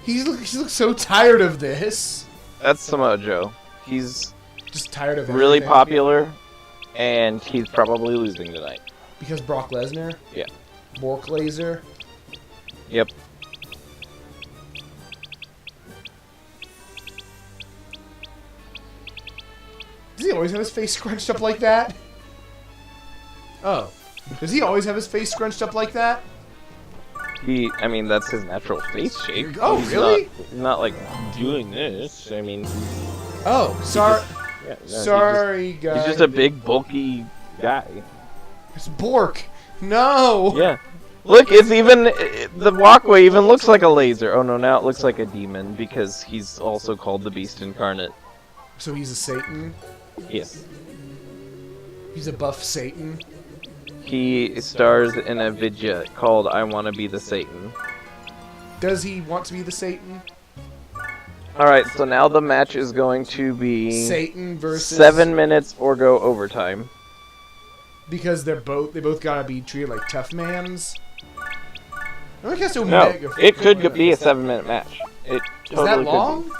He looks so tired of this. That's Samoa Joe. He's just tired of really everything. popular, and he's probably losing tonight. Because Brock Lesnar? Yeah. Bork Laser? Yep. Does he always have his face scrunched up like that? Oh. Does he always have his face scrunched up like that? I mean, that's his natural face shape. Oh, really? He's not like doing this. I mean. Oh, sorry. Sorry, guys. guys. He's just a big, bulky guy. It's Bork. No. Yeah. Look, it's even the walkway even looks like a laser. Oh no, now it looks like a demon because he's also called the Beast Incarnate. So he's a Satan? Yes. He's a buff Satan? He stars in a vidya called I Want to Be the Satan. Does he want to be the Satan? Alright, so now the match is going to be Satan versus 7 minutes or go overtime. Because they both gotta be treated like tough mans. No, it could be a 7-minute match. It is totally that long?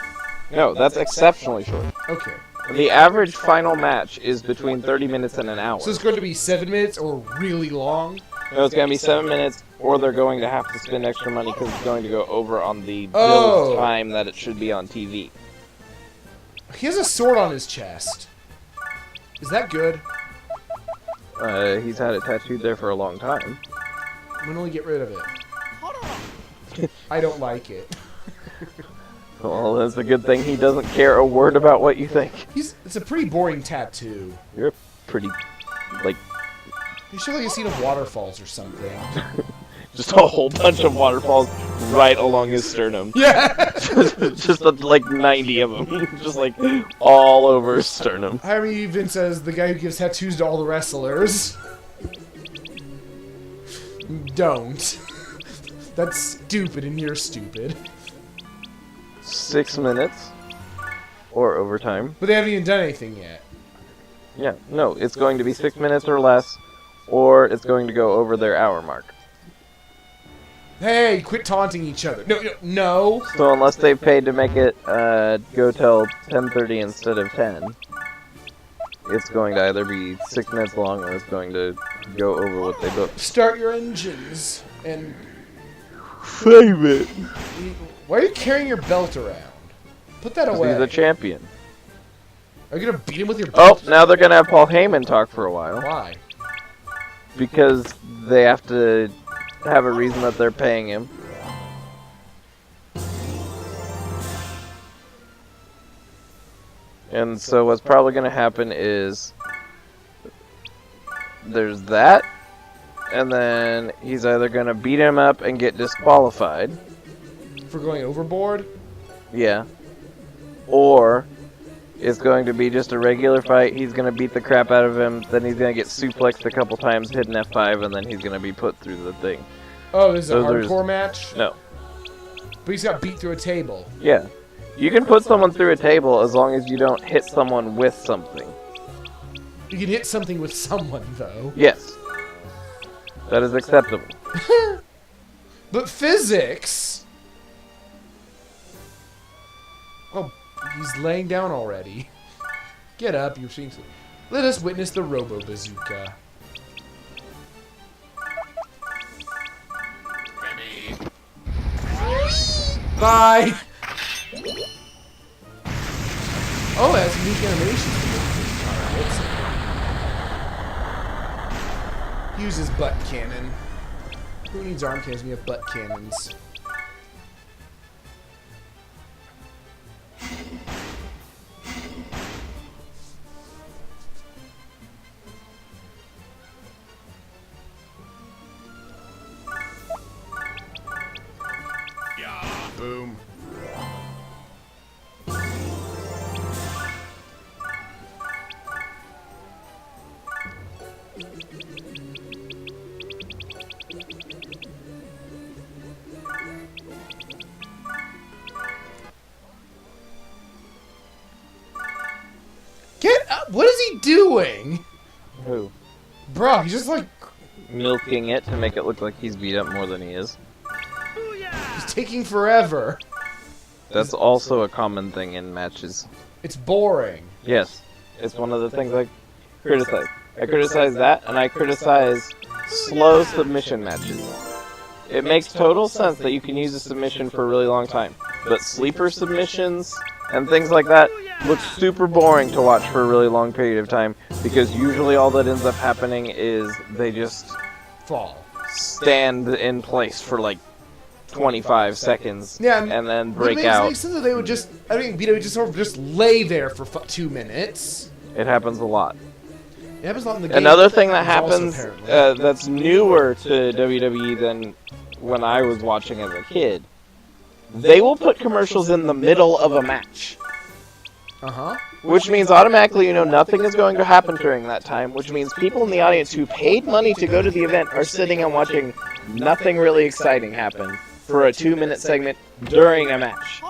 No, that's exceptionally short. Okay. The average final match is between 30 minutes and an hour. So it's going to be 7 minutes or really long? No, it's going to be 7 minutes, or they're going to have to spend extra money because it's going to go over on the billed time that it should be on TV. He has a sword on his chest. Is that good? He's had it tattooed there for a long time. I'm going to get rid of it. I don't like it. Well, that's a good thing he doesn't care a word about what you think. It's a pretty boring tattoo. You're pretty, like... You should like a scene of waterfalls or something. Just a whole bunch of waterfalls right along his sternum. Yeah! Just like 90 of them. Just like all over his sternum. I mean, even says the guy who gives tattoos to all the wrestlers. Don't. That's stupid and you're stupid. 6 minutes or overtime. But they haven't even done anything yet. Yeah, no, it's going to be 6 minutes or less, or it's going to go over their hour mark. Hey, quit taunting each other. No. So unless they've paid to make it go till 10:30 instead of 10, it's going to either be 6 minutes long or it's going to go over what they booked. Start your engines and... Save it! Why are you carrying your belt around? Put that away. He's a champion. Are you gonna beat him with your belt? Oh, now they're gonna have Paul Heyman talk for a while. Why? Because they have to have a reason that they're paying him. And so what's probably gonna happen is there's that, and then he's either gonna beat him up and get disqualified. For going overboard? Yeah. Or it's going to be just a regular fight. He's going to beat the crap out of him. Then he's going to get suplexed a couple times, hit an F5, and then he's going to be put through the thing. Oh, this is a hardcore match? No. But he's got beat through a table. Yeah. You can put someone through a table as long as you don't hit someone with something. You can hit something with someone, though. Yes. That is acceptable. But physics... Oh, he's laying down already. Get up, you're seeing... Let us witness the Robo-Bazooka. Ready. Bye! Oh, it has unique animations for this. Uses butt cannon. Who needs arm cannons when you have butt cannons? Boom. Get up! What is he doing? Who? Bro, he's just like... Milking it to make it look like he's beat up more than he is. He's taking forever. That's also a common thing in matches. It's boring. Yes, it's one of the things I criticize. I criticize that, and I criticize slow submission matches. It makes total sense that you can use a submission for a really long time, but sleeper submissions and things like that look super boring to watch for a really long period of time, because usually all that ends up happening is they just fall, stand in place for like 25 seconds, and then break out. It makes sense that they would just, I mean, Vito would just sort of just lay there for 2 minutes. It happens a lot. It happens a lot in the game. Another thing that happens that's newer to WWE than when I was watching as a kid, they will put commercials in the middle of a match. Uh-huh. Which means automatically you know nothing is going to happen during that time, which means people in the audience who paid money to go to the event are sitting and watching nothing really exciting happen for a 2-minute segment during a match.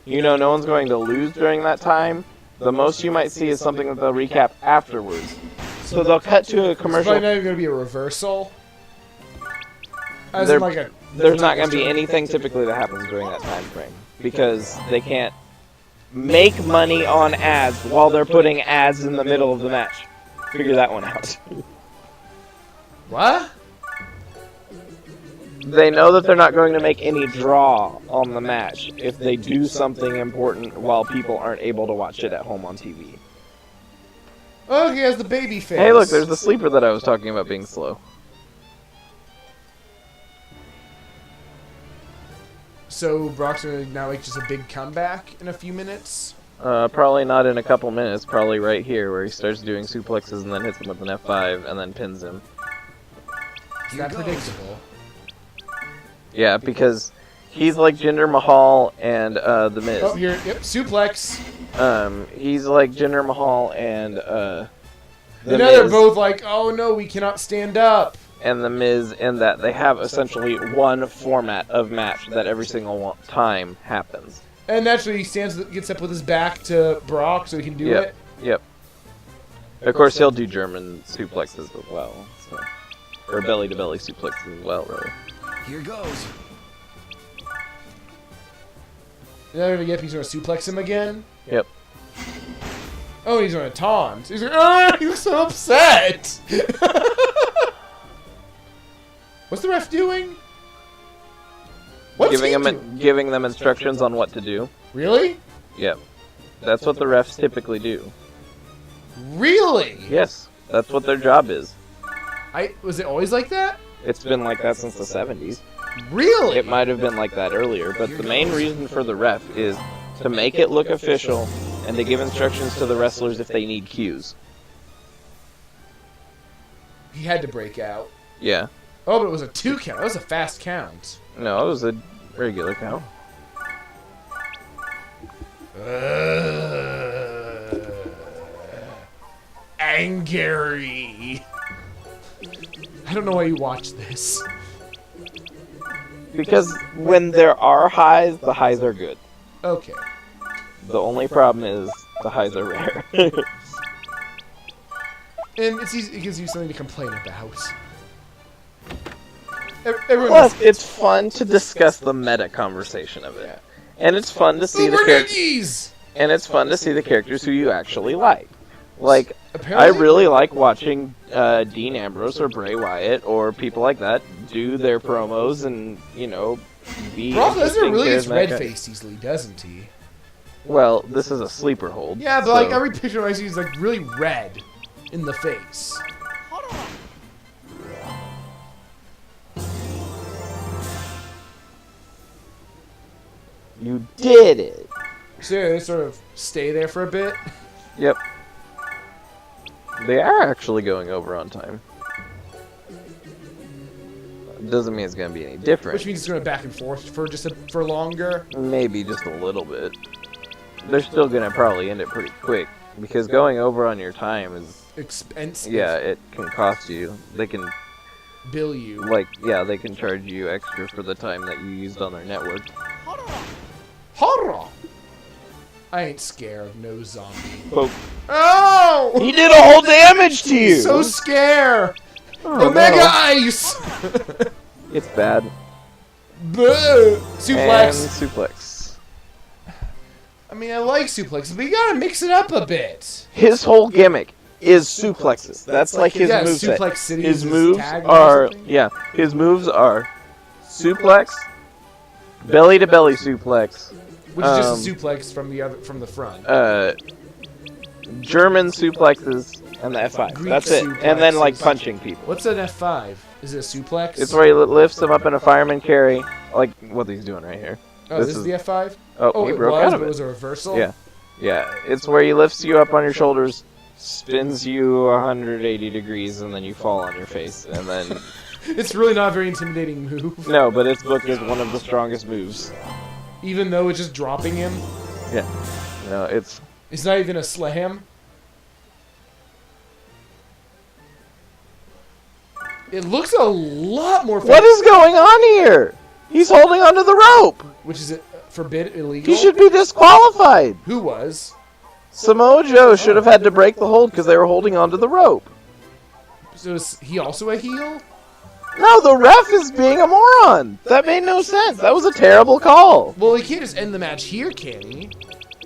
You know no one's going to lose during that time. The most you might see is something that they'll recap afterwards. So they'll cut to a commercial. It's probably not even going to be a reversal. There's not going to be anything typically that happens during that time frame, because they can't make money on ads while they're putting ads in the middle of the match. Figure that one out. What? They know that they're not going to make any draw on the match if they do something important while people aren't able to watch it at home on TV. Oh, he has the baby face. Hey, look, there's the sleeper that I was talking about being slow. So Brock's gonna now make just a big comeback in a few minutes? Probably not in a couple minutes. Probably right here, where he starts doing suplexes and then hits him with an F5 and then pins him. Is that predictable? Yeah, because he's like Jinder Mahal and The Miz. Oh, here, yep, suplex. He's like Jinder Mahal and The Miz. They're both like, oh no, we cannot stand up. And The Miz, in that they have essentially one format of match that every single time happens. And naturally, he gets up with his back to Brock so he can do it. Yep. Of course, he'll do German suplexes as well, so. Or belly-to-belly suplexes as well, really. Here goes. Yep, he's gonna suplex him again. Yep. Oh, he's gonna taunt. He's like, oh, he looks so upset. What's the ref doing? What's giving them instructions on what to do. Really? Yep. That's what the refs typically do. Really? Yes. That's what their job is. Was it always like that? It's been like that since the 70s. Really? It might have been like that earlier, but the main reason for the ref is to make it look official and to give instructions to the wrestlers if they need cues. He had to break out. Yeah. Oh, but it was a 2 count. That was a fast count. No, it was a regular count. Angry. I don't know why you watch this. Because when there are highs, the highs are good. Okay. The only problem is the highs are rare. And it's easy, it gives you something to complain about. Plus, it's fun to discuss the meta conversation of it, and it's fun to see the characters. And it's fun to see the characters who you actually like. Like, I really like watching Dean Ambrose or Bray Wyatt or people like that do their promos and, you know, be. Brock Lesnar really gets red-faced easily, doesn't he? Well, this is a sleeper hold. Yeah, but like every picture I see is like really red in the face. You did it. So yeah, they sort of stay there for a bit. Yep. They are actually going over on time. Doesn't mean it's going to be any different. Which means it's going back and forth for longer. Maybe just a little bit. They're still going to probably end it pretty quick, because going over on your time is expensive. Yeah, it can cost you. They can bill you. Like, yeah, they can charge you extra for the time that you used on their network. Horror! I ain't scared of no zombie. Oh! Oh! He did a whole damage to you! So scared! Oh, Omega Ice! It's bad. Suplex. And suplex. I mean, I like suplexes, but you gotta mix it up a bit. His whole gimmick is suplexes. That's like his Yeah, moveset. Suplex City His is his moves tag are or something? his moves are suplex, belly to belly suplex, Which is just a suplex from the front. German suplexes, and the F5. Greek That's it. And then like suplexes. punching people. What's an F5? Is it a suplex? It's where he lifts him up in a fireman carry, like what he's doing right here. Oh, this is the F5? Oh, he it broke was, out of but it. it was a reversal? Yeah. Yeah, it's where he lifts you up on your shoulders, spins you 180 degrees, and then you fall on your face, and then... It's really not a very intimidating move. No, but it's booked as one of the strongest moves. Even though it's just dropping him? Yeah. No, it's... It's not even a slam? It looks a lot more... What is going on here? He's holding onto the rope! Which is forbid, illegal? He should be disqualified! Who was? Samoa Joe should have had to break the hold because they were holding onto the rope. So is he also a heel? No, the ref is being a moron! That made no sense. That was a terrible call. Well, he can't just end the match here, can he?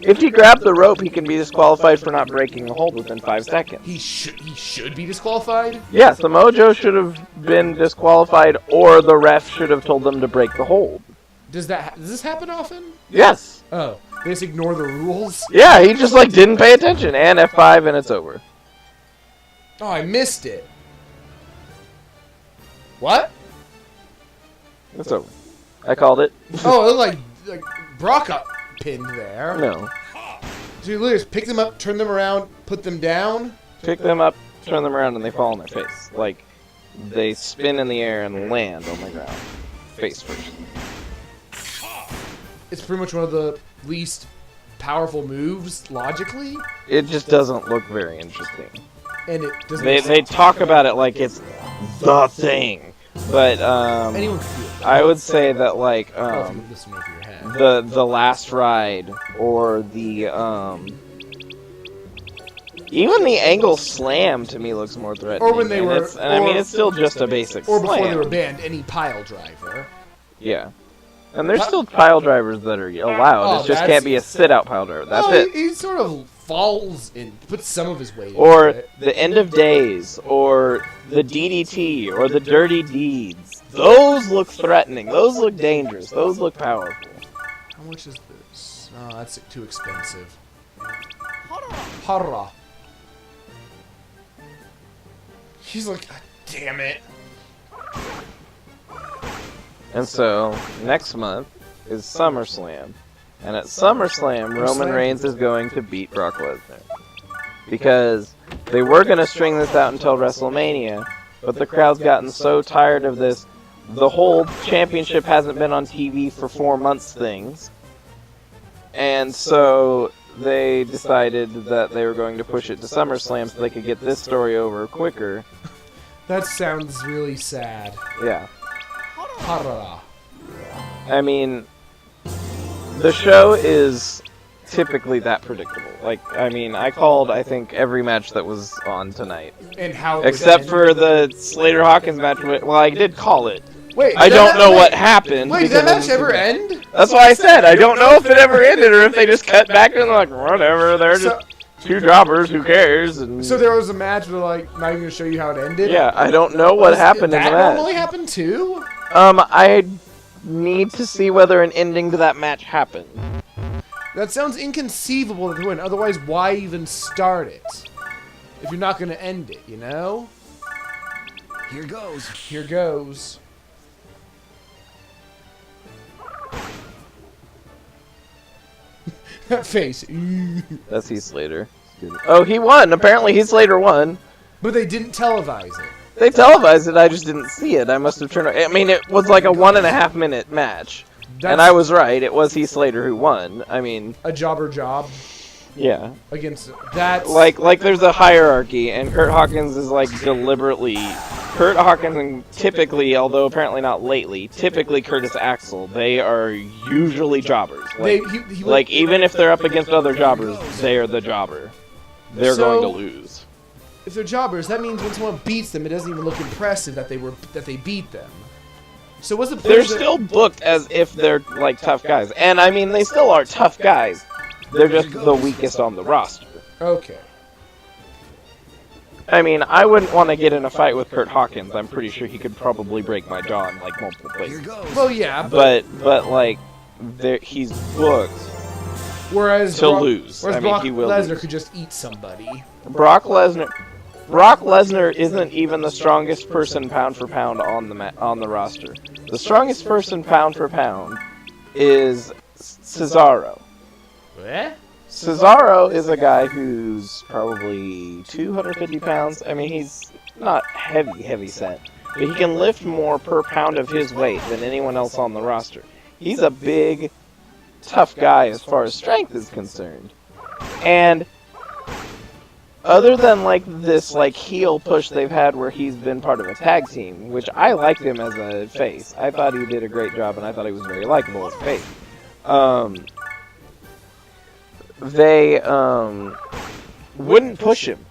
If he grabbed the rope, he can be disqualified for not breaking the hold within 5 seconds. He should be disqualified? Yeah, Samoa Joe should have been disqualified, or the ref should have told them to break the hold. Does this happen often? Yes. Oh, they just ignore the rules? Yeah, he just like didn't pay attention, and F5, and it's over. Oh, I missed it. What? It's over. I called it. Oh, it looked like Brock got pinned there. No. So you literally just pick them up, turn them around, put them down? Pick them up, turn them around, and they fall on their face. Like, they spin in the air and land on the ground. Face first. It's pretty much one of the least powerful moves, logically. It just doesn't look very interesting. And it doesn't... They talk about it like it's the thing. But, Anyone can do it. I would say that, like, Oh, if you move this one over your head. the last ride, or the, even the angle slam to me looks more threatening. Or when they were... I mean, it's still just a basic Or slam. before they were banned, any pile driver. Yeah. And there's still pile drivers that are allowed. Oh, it just that's- can't be a sit-out pile driver. That's Oh, it. He sort of falls in, puts some of his weight Or into it. the end of days, or the DDT, or the dirty deeds. Those look threatening. Those look dangerous. Those look powerful. How much is this? Oh, that's too expensive. Hara. He's like, God damn it. And so, next month is SummerSlam. And at SummerSlam, Roman Reigns is going to beat Brock Lesnar. Because they were going to string this out until WrestleMania, but the crowd's gotten so tired of this the whole championship hasn't been on TV for 4 months things. And so they decided that they were going to push it to SummerSlam so they could get this story over quicker. That sounds really sad. Yeah. Hara. I mean, the show is typically that predictable. Like, I mean, I called, I think, every match that was on tonight. And how it was Except ended. for the Slater-Hawkins match. Well, I did call it. Wait, I did don't that- know wait, what happened. Wait, did that because match ever end? That's why I said, I don't know if it ever ended or if they just cut back and like, whatever, they're So- just two jobbers, who cares? And So there was a match where, like, not even gonna show you how it ended? yeah, I don't know what happened in that the match. normally happened too? I need to see whether an ending to that match happened. That sounds inconceivable to win. Otherwise, why even start it? If you're not gonna end it, you know? Here goes. Here goes. That face. That's Heath Slater. Oh, he won. Apparently Heath Slater won. But they didn't televise it. They televised it, I just didn't see it. I must have turned... I mean, it was like a 1.5 minute match. And I was right. It was Heath Slater who won. I mean... a jobber job Yeah. against that. Like there's a hierarchy, and Kurt Hawkins is, like, deliberately... Kurt Hawkins, and typically, although apparently not lately, typically Curtis Axel, they are usually jobbers. Like, like even if they're up against other jobbers, they are the jobber. They're So- going to lose. if they're jobbers, that means when someone beats them, it doesn't even look impressive that they beat them. So what's the They're players that- still booked as if they're like tough guys, and I mean they still are tough guys. They're just the weakest on the roster. Okay. I mean, I wouldn't want to get in a fight with Kurt Hawkins. I'm pretty sure he could probably break my jaw in like multiple Here places. goes. Well, yeah, but But like, he's booked whereas to Brock, lose. Whereas I mean, Brock he will Lesnar lose. could just eat somebody. Brock Lesnar isn't even the strongest person pound for pound on the roster. The strongest person pound for pound is Cesaro. What? Cesaro is a guy who's probably 250 pounds. I mean, he's not heavy set, but he can lift more per pound of his weight than anyone else on the roster. He's a big, tough guy as far as strength is concerned. And other than like this like heel push they've had where he's been part of a tag team, which I liked him as a face. I thought he did a great job and I thought he was very likable as a face. They wouldn't push him.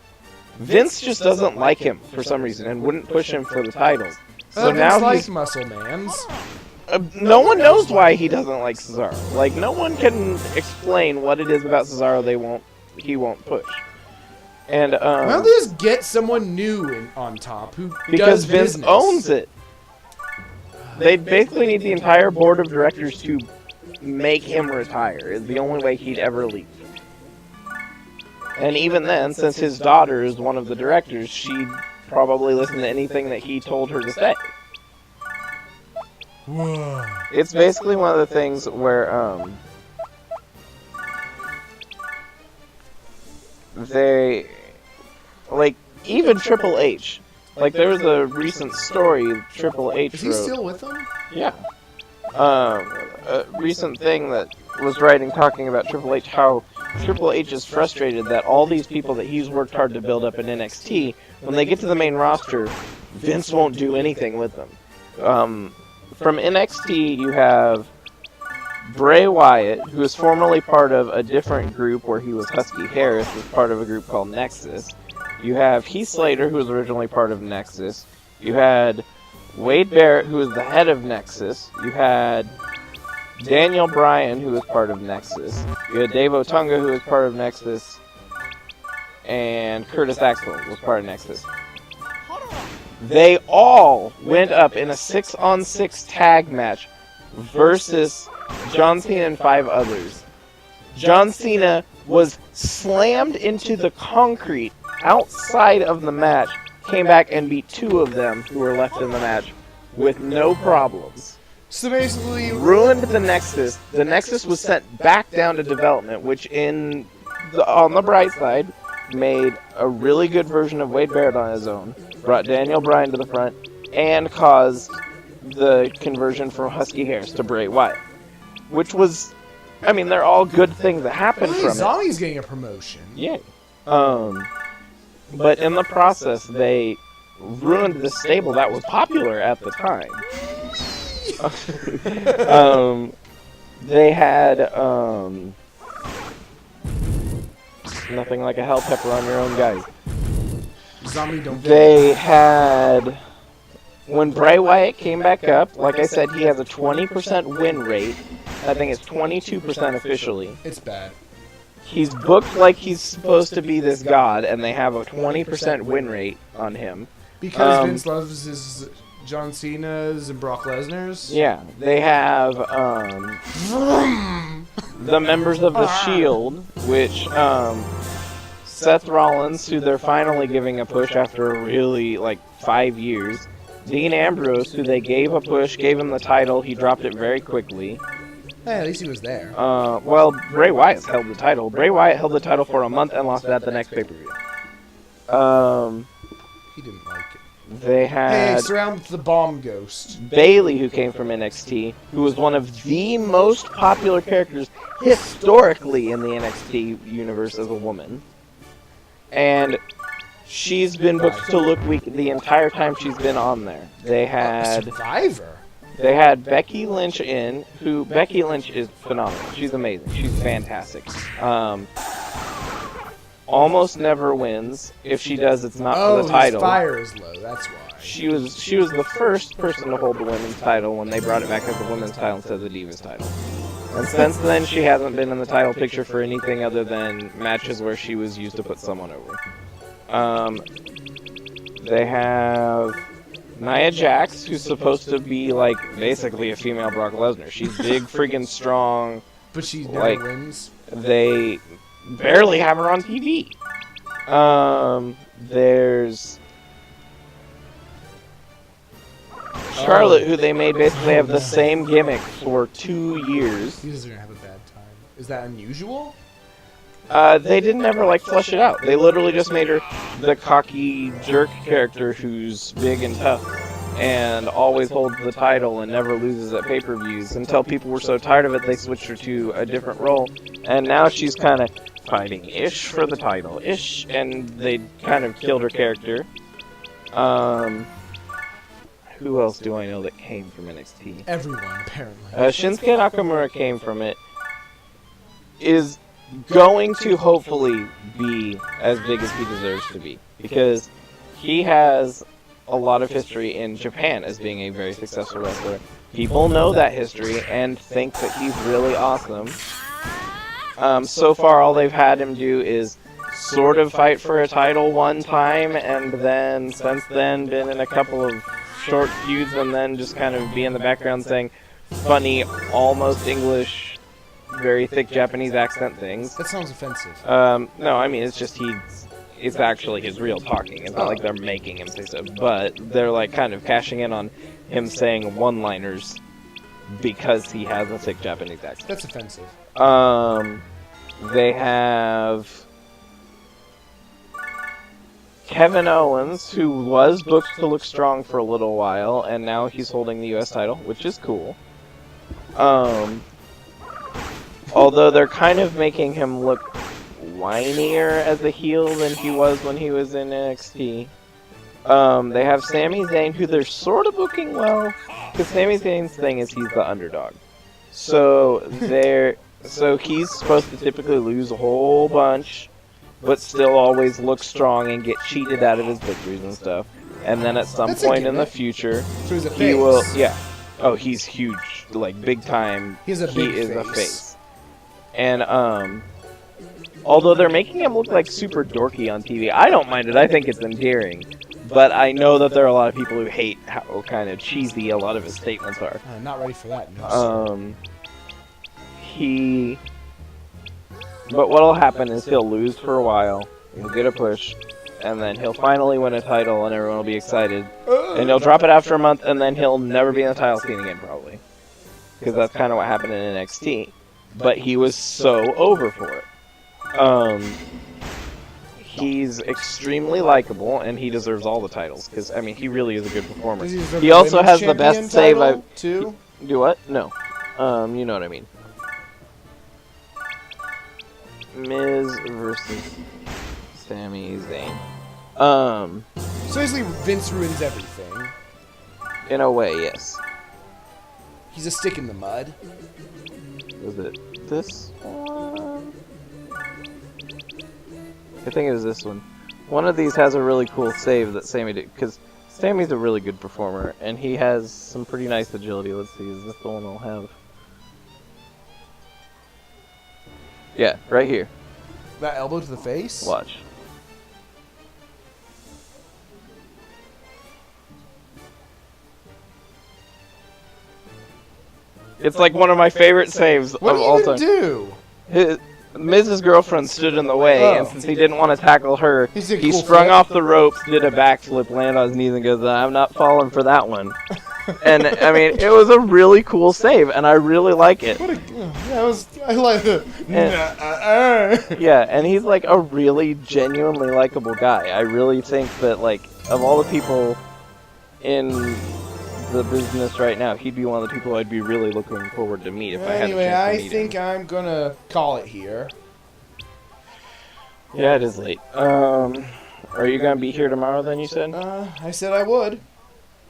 Vince just doesn't like him for some reason and wouldn't push him for the titles. So now like he's Muscle Mans. no one knows why he doesn't like Cesaro. Like no one can explain what it is about Cesaro he won't push. And Why don't they just get someone new on top who because does Vince business? owns it. They basically need the entire board of directors to make him retire. Is the only way he'd ever leave. And even then, since his daughter is one of the directors, she'd probably listen to anything that he told her to say. It's basically one of the things where they like even Triple H. Like there was a recent story Triple H Is he wrote. still with them? Yeah. A recent thing that was writing talking about Triple H, how Triple H is frustrated that all these people that he's worked hard to build up in NXT, when they get to the main roster, Vince won't do anything with them. From NXT, you have Bray Wyatt, who was formerly part of a different group where he was Husky Harris, was part of a group called Nexus. You have Heath Slater, who was originally part of Nexus. You had Wade Barrett, who was the head of Nexus. You had Daniel Bryan, who was part of Nexus. You had Dave Otunga, who was part of Nexus. And Curtis Axel was part of Nexus. They all went up in a 6-on-6 tag match versus John Cena and 5 others. John Cena was slammed into the concrete outside of the match, came back and beat 2 of them who were left in the match with no problems. So basically, Ruined the Nexus. The Nexus was sent back down to development, which on the bright side, made a really good version of Wade Barrett on his own, brought Daniel Bryan to the front, and caused the conversion from Husky Harris to Bray Wyatt. Which was, I mean, they're all good things that happened hey, from it. Zombie's getting a promotion. Yeah. But in the process, they ruined the stable that was popular at the time. They had, nothing like a hell pepper on your own guys. Zombie don't get They had, when Bray Wyatt came back up, like I said, he has a 20% win rate. I think it's 22% officially. It's bad. He's booked like he's supposed to be this god, and they have a 20% win rate on him. Because Vince loves his John Cena's and Brock Lesnar's? Yeah, they have the members of the Shield, which Seth Rollins, who they're finally giving a push after really like 5 years. Dean Ambrose, who they gave a push, gave him the title, he dropped it very quickly. Hey, at least he was there. Well, Bray Wyatt held the title. Bray Wyatt held the title for a month and lost it at the next pay-per-view. He didn't like it. They Hey, had surround the bomb ghost. Bayley, who came from NXT, who was one of the most popular characters historically in the NXT universe as a woman. And she's been booked to look weak the entire time she's been on there. They had Survivor? They had Becky Lynch in, who Becky Lynch is phenomenal. She's amazing. She's fantastic. almost never wins. If she does, it's not for the his title. fire is low. That's why. She was the first person to hold the women's title when they brought it back as the women's title instead of the Divas title. And since then, she hasn't been in the title picture for anything other than matches where she was used to put someone over. They have Nia Jax, who's supposed to be like basically a female Brock Lesnar. She's big, friggin' strong. But she never wins. They barely have her on TV. There's Charlotte, who they made basically have the same gimmick for 2 years. These are gonna have a bad time. Is that unusual? They didn't ever like flesh it out. They literally just made her the cocky jerk character who's big and tough and always holds the title and never loses at pay-per-views until people were so tired of it they switched her to a different role. And now she's kind of fighting-ish for the title-ish, and they kind of killed her character. Who else do I know that came from NXT? Everyone, apparently. Shinsuke Nakamura came from it. Is going to hopefully be as big as he deserves to be, because he has a lot of history in Japan as being a very successful wrestler. People know that history and think that he's really awesome. So far, all they've had him do is sort of fight for a title one time, and then since then been in a couple of short feuds, and then just kind of be in the background saying funny, almost English, very thick Japanese accent things. That sounds offensive. No, I mean, it's just it's actually his real talking. It's not like they're making him say so, but they're like kind of cashing in on him saying one-liners because he has a thick Japanese accent. That's offensive. They have Kevin Owens, who was booked to look strong for a little while, and now he's holding the US title, which is cool. Although they're kind of making him look whinier as a heel than he was when he was in NXT. They have Sami Zayn, who they're sort of booking well, because Sami Zayn's thing is he's the underdog. So he's supposed to typically lose a whole bunch, but still always look strong and get cheated out of his victories and stuff. And then at some point in the future, so he's a face. he will, yeah. Oh, he's huge, like big time. He is a face. And although they're making him look like super dorky on TV, I don't mind it. I think it's endearing. But I know that there are a lot of people who hate how kind of cheesy a lot of his statements are. I'm not ready for that. No, But what'll happen is he'll lose for a while, he'll get a push, and then he'll finally win a title and everyone will be excited. And he'll drop it after a month, and then he'll never be in the title scene again, probably. Because that's kind of what happened in NXT. But he was so over for it. He's extremely likable, and he deserves all the titles. Because, I mean, he really is a good performer. He also has the best save I've... too? Do what? No. You know what I mean. Miz versus Sami Zayn. So basically, Vince ruins everything. In a way, yes. He's a stick in the mud. Was it this one? I think it was this one. One of these has a really cool save that Sami did, because Sami's a really good performer, and he has some pretty nice agility. Let's see, is this the one I'll have? Yeah, right here. That elbow to the face? Watch. It's like one of my favorite saves of all time. What did he do? Miz's girlfriend stood in the way, and since he didn't want to tackle her, he cool sprung off the ropes, did a backflip, landed on his knees, and goes, "I'm not falling for that one." And I mean, it was a really cool save, and I really like it. I like it. Yeah, and he's like a really genuinely likable guy. I really think that, like, of all the people in the business right now, he'd be one of the people I'd be really looking forward to meet if I had a chance to meet him. Anyway, I think I'm gonna call it here. Yeah, it is late. Are you gonna be here tomorrow then, you said? I said I would.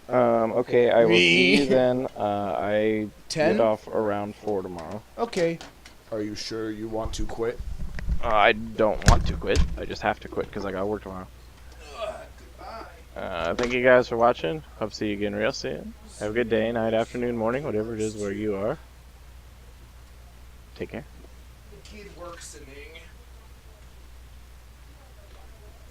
Okay, I will see you then. I 10? get off around 4 tomorrow. Okay. Are you sure you want to quit? I don't want to quit. I just have to quit because I got work tomorrow. Thank you guys for watching. Hope to see you again real soon. Have a good day, night, afternoon, morning, whatever it is where you are. Take care. The kid works in